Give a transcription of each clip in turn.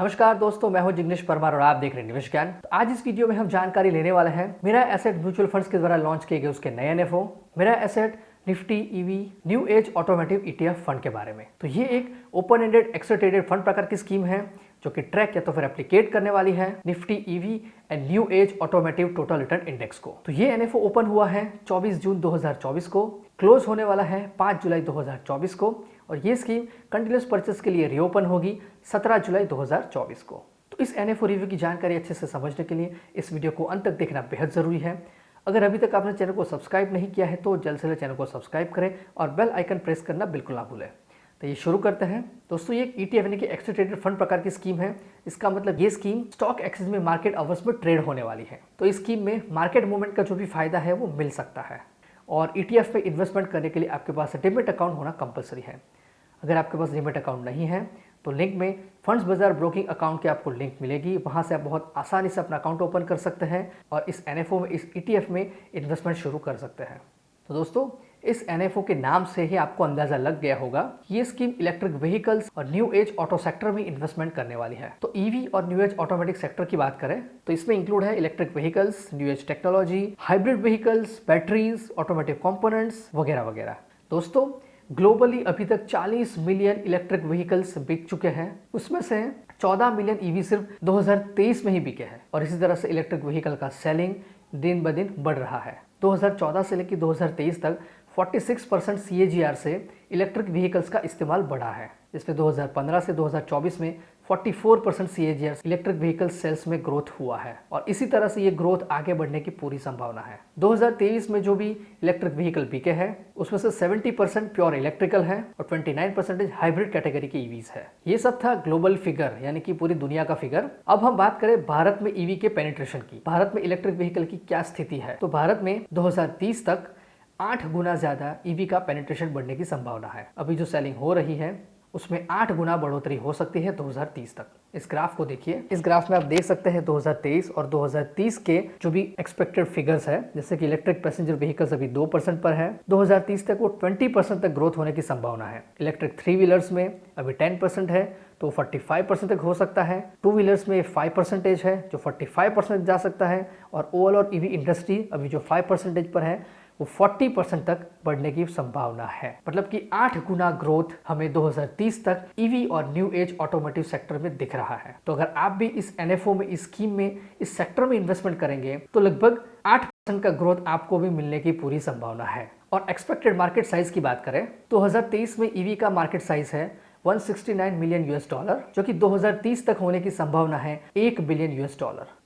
नमस्कार दोस्तों, मैं हूं जिग्नेश परमार और आप देख रहे हैं निवेश ज्ञान। तो आज इस वीडियो में हम जानकारी लेने वाले हैं मेरा एसेट म्यूचुअल फंड्स के द्वारा लॉन्च किए गए उसके नए एनएफओ, मेरा asset Nifty EV new age automotive ETF fund के बारे में। तो ये एक ओपन एंडेड एक्सट्रेटेड फंड प्रकार की स्कीम है जो कि ट्रैक या तो फिर एप्लीकेट करने वाली है Nifty EV and new age automotive total return index को। तो ये एनएफओ ओपन हुआ है 24 जून 2024 को, क्लोज होने वाला है 5 जुलाई 2024 को और ये स्कीम कंटिन्यूस परचेस के लिए रीओपन होगी 17 जुलाई 2024 को। तो इस एनएफओ रिव्यू की जानकारी अच्छे से समझने के लिए इस वीडियो को अंत तक देखना बेहद ज़रूरी है। अगर अभी तक आपने चैनल को सब्सक्राइब नहीं किया है तो जल्द से जल्द चैनल को सब्सक्राइब करें और बेल आइकन प्रेस करना बिल्कुल ना भूलें। तो ये शुरू करते हैं दोस्तों। ये एक ईटीएफ यानी कि एक्सट्रेटेड फंड प्रकार की स्कीम है। इसका मतलब ये स्कीम स्टॉक एक्सचेंज में मार्केट आवर्स में ट्रेड होने वाली है। तो इस स्कीम में मार्केट मूवमेंट का जो भी फायदा है वो मिल सकता है और ईटीएफ पे इन्वेस्टमेंट करने के लिए आपके पास डिमैट अकाउंट होना कंपलसरी है। अगर आपके पास डिमैट अकाउंट नहीं है तो लिंक में फंड्स बाजार ब्रोकिंग अकाउंट की आपको लिंक मिलेगी, वहां से आप बहुत आसानी से अपना अकाउंट ओपन कर सकते हैं और इस एनएफओ में, इस ईटीएफ में इन्वेस्टमेंट शुरू कर सकते हैं। तो दोस्तों, इस एनएफओ के नाम से ही आपको अंदाजा लग गया होगा ये स्कीम इलेक्ट्रिक व्हीकल्स और न्यू एज ऑटो सेक्टर में इन्वेस्टमेंट करने वाली है। तो ईवी और न्यू एज ऑटोमेटिक सेक्टर की बात करें तो इसमें इंक्लूड है electric vehicles, new age technology, hybrid vehicles, batteries, automotive components वगैरह वगैरह। दोस्तों, ग्लोबली अभी तक 40 मिलियन इलेक्ट्रिक व्हीकल्स बिक चुके हैं, उसमें से 14 मिलियन ईवी सिर्फ 2023 में ही बिके हैं और इसी तरह से इलेक्ट्रिक व्हीकल का सेलिंग दिन ब दिन बढ़ रहा है। 2014 से लेकर 2023 तक 46% CAGR से इलेक्ट्रिक व्हीकल्स का इस्तेमाल बढ़ा है, जिसमें 2015 से 2024 में 44% CAGR इलेक्ट्रिक व्हीकल सेल्स में ग्रोथ हुआ है और इसी तरह से ये ग्रोथ आगे बढ़ने की पूरी संभावना है। 2023 में जो भी इलेक्ट्रिक व्हीकल बिके हैं उसमें से 70% प्योर इलेक्ट्रिकल है और 29% हाइब्रिड कैटेगरी के ईवीज है। ये सब था ग्लोबल फिगर यानी कि पूरी दुनिया का फिगर। अब हम बात करें भारत में ईवी के पेनिट्रेशन की। भारत में इलेक्ट्रिक व्हीकल की क्या स्थिति है, तो भारत में 2030 तक 8 गुना ज्यादा ईवी का पेनिट्रेशन बढ़ने की संभावना है। अभी जो सेलिंग हो रही है उसमें 8 गुना बढ़ोतरी हो सकती है 2030 तक। इस ग्राफ को देखिए, इस ग्राफ में आप देख सकते हैं 2023 और 2030 के जो भी एक्सपेक्टेड फिगर्स है, जैसे कि इलेक्ट्रिक पैसेंजर व्हीकल्स अभी 2% पर है, 2030 तक वो 20% तक ग्रोथ होने की संभावना है। इलेक्ट्रिक 3 व्हीलर्स में अभी 10% है तो 45% तक हो सकता है। 2 व्हीलर्स में 5% है जो 45% जा सकता है और ओवरऑल ईवी इंडस्ट्री अभी जो 5% पर है वो 40% तक बढ़ने की संभावना है। मतलब कि 8 गुना ग्रोथ हमें 2030 तक ईवी और न्यू एज ऑटोमोटिव सेक्टर में दिख रहा है। तो अगर आप भी इस एनएफओ में, इस स्कीम में, इस सेक्टर में इन्वेस्टमेंट करेंगे तो लगभग 8% का ग्रोथ आपको भी मिलने की पूरी संभावना है। और एक्सपेक्टेड मार्केट साइज की बात करें तो 2023 में ईवी का मार्केट साइज है $169 मिलियन जो कि 2030 तक होने की संभावना है $1 बिलियन।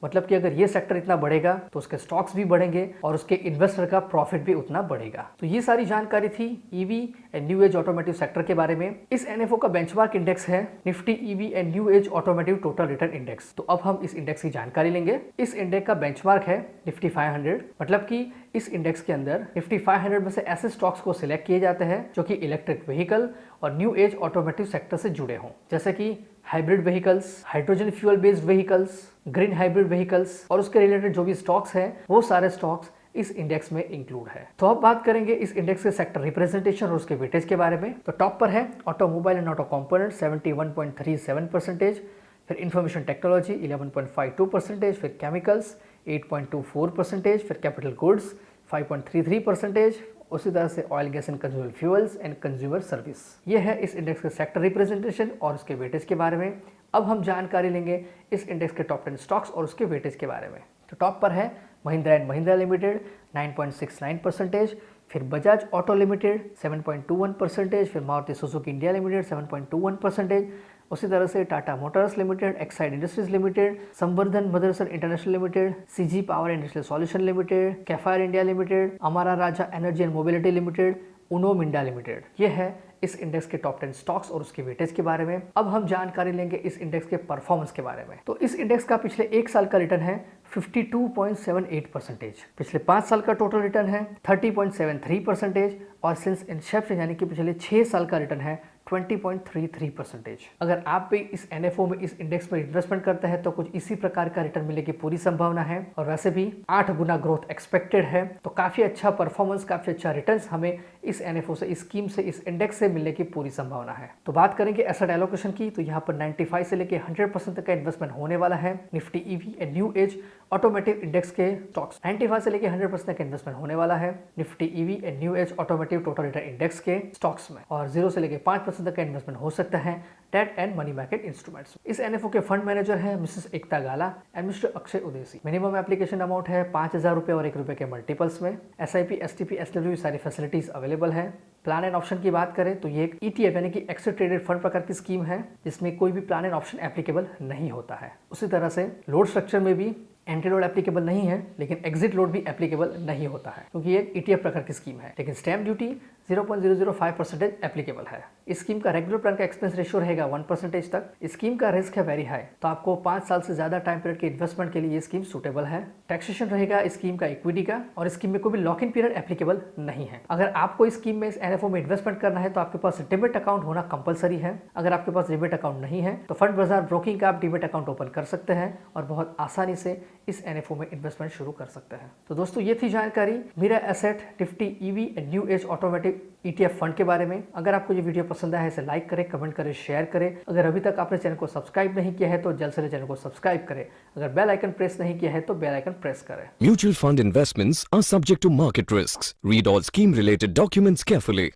मतलब कि अगर ये सेक्टर इतना बढ़ेगा तो उसके स्टॉक्स भी बढ़ेंगे और उसके इन्वेस्टर का प्रॉफिट भी उतना बढ़ेगा। तो ये सारी जानकारी थी EV and new age automotive sector के बारे में। इस एनएफओ का बेंचमार्क इंडेक्स है Nifty EV and new age automotive total return index. तो अब हम इस इंडेक्स की जानकारी लेंगे। इस इंडेक्स का बेंचमार्क है निफ्टी 500। मतलब कि इस इंडेक्स के अंदर निफ्टी 500 में से ऐसे स्टॉक्स को सिलेक्ट किए जाते हैं जो कि इलेक्ट्रिक व्हीकल और न्यू एज ऑटोमेटिव सेक्टर से जुड़े हों, जैसे कि hybrid vehicles, hydrogen fuel based vehicles, green hybrid vehicles और उसके रिलेटेड जो भी स्टॉक्स हैं वो सारे स्टॉक्स इस इंडेक्स में इंक्लूड है। तो अब बात करेंगे इस इंडेक्स के सेक्टर रिप्रेजेंटेशन और उसके वेटेज के बारे में। तो टॉप पर है ऑटोमोबाइल एंड ऑटो कंपोनेंट 71.37%, फिर इंफॉर्मेशन टेक्नोलॉजी 11.52%, फिर केमिकल्स 8.24%, फिर कैपिटल गुड्स 5.33%, उसी तरह से oil gas and consumer fuels and consumer service. ये है इस इंडेक्स के सेक्टर रिप्रेजेंटेशन और उसके वेटेज के बारे में। अब हम जानकारी लेंगे इस इंडेक्स के टॉप 10 स्टॉक्स और उसके वेटेज के बारे में। तो टॉप पर है महिंद्रा एंड महिंद्रा लिमिटेड 9.69%, फिर बजाज ऑटो लिमिटेड 7.21%, फिर मारुति सुजुकी इंडिया लिमिटेड 7.21%, उसी तरह से Tata Motors Limited, Exide Industries Limited, Samvardhana Motherson International Limited, CG Power Industrial Solution Limited, कैफायर India Limited, Amara Raja Energy and Mobility Limited, Uno Minda Limited. ये है इस इंडेक्स के टॉप 10 स्टॉक्स और उसके वेटेज के बारे में। अब हम जानकारी लेंगे इस इंडेक्स के परफॉर्मेंस के बारे में। तो इस इंडेक्स का पिछले 1 साल का रिटर्न है 52.78%, पिछले 5 साल का टोटल रिटर्न है 30.73% और सिंस इंसेप्शन यानी कि पिछले 6 साल का रिटर्न है 20.33%। अगर आप भी इस NFO में इस इंडेक्स पर इन्वेस्टमेंट करते हैं तो कुछ इसी प्रकार का रिटर्न मिलने की पूरी संभावना है, और वैसे भी 8 गुना ग्रोथ एक्सपेक्टेड है। तो काफी अच्छा परफॉर्मेंस, काफी अच्छा रिटर्न्स हमें इस NFO से, इस स्कीम से, इस इंडेक्स से मिलने की पूरी संभावना है। तो बात करेंगे एसेट एलोकेशन की, तो यहाँ पर 95 से लेके 100% तक का इन्वेस्टमेंट होने वाला है Nifty EV and new age automotive index के स्टॉक्स। 95 से लेके 100% तक का इन्वेस्टमेंट होने वाला है Nifty EV and new age automotive total return index के स्टॉक्स में, और 0 से लेके 5% तक का इन्वेस्टमेंट हो सकता है debt and money market instruments. इस NFO के फंड मैनेजर है Mrs Ekta Gala and Mister Akshay Udeshi. Minimum application amount है 5,000 रुपए और ₹1 के मल्टीपल्स में। SIP, STP, SW सारी फैसिलिटीज अवेलेबल है। प्लान एंड ऑप्शन की बात करें तो ये एक ETF यानी कि एक्सेस ट्रेडेड फंड प्रकार की स्कीम है, जिसमें कोई भी प्लान एंड ऑप्शन एप्लीकेबल नहीं होता है। उसी तरह से लोड स्ट्रक्चर में भी एंट्री लोड एप्लीकेबल नहीं है, लेकिन एग्जिट लोड भी एप्लीकेबल नहीं होता है, क्योंकि ये एक ETF प्रकार की स्कीम है। लेकिन स्टैम्प ड्यूटी 0.005% एप्लीकेबल है। इस स्कीम का रेगुलर प्लान का एक्सपेंस रेशियो रहेगा 1% तक। इस स्कीम का रिस्क है वेरी हाई, तो आपको 5 साल से ज्यादा टाइम पीरियड के इन्वेस्टमेंट के लिए ये स्कीम सुटेबल है। टैक्सेशन रहेगा इस स्कीम का इक्विटी का, और इस स्कीम में कोई भी लॉक इन पीरियड एप्लीकेबल नहीं है। अगर आपको इस स्कीम में, इस NFO में इन्वेस्टमेंट करना है तो आपके पास डिमेट अकाउंट होना कंपलसरी है। अगर आपके पास डिमेट अकाउंट नहीं है तो फंड बाजार ब्रोकिंग का आप डिमेट अकाउंट ओपन कर सकते हैं और बहुत आसानी से इस NFO में इन्वेस्टमेंट शुरू कर सकते हैं। तो दोस्तों, ये थी जानकारी मेरा asset Nifty EV and new age automatic ETF fund के बारे में। अगर आपको ये वीडियो पसंद आया है इसे लाइक करें, कमेंट करें, शेयर करें। अगर अभी तक आपने चैनल को सब्सक्राइब नहीं किया है तो जल्द से चैनल को सब्सक्राइब करें। अगर बेल आइकन प्रेस नहीं किया है तो बेल आइकन प्रेस करें। Mutual fund investments are subject to market risks. Read all scheme related documents carefully.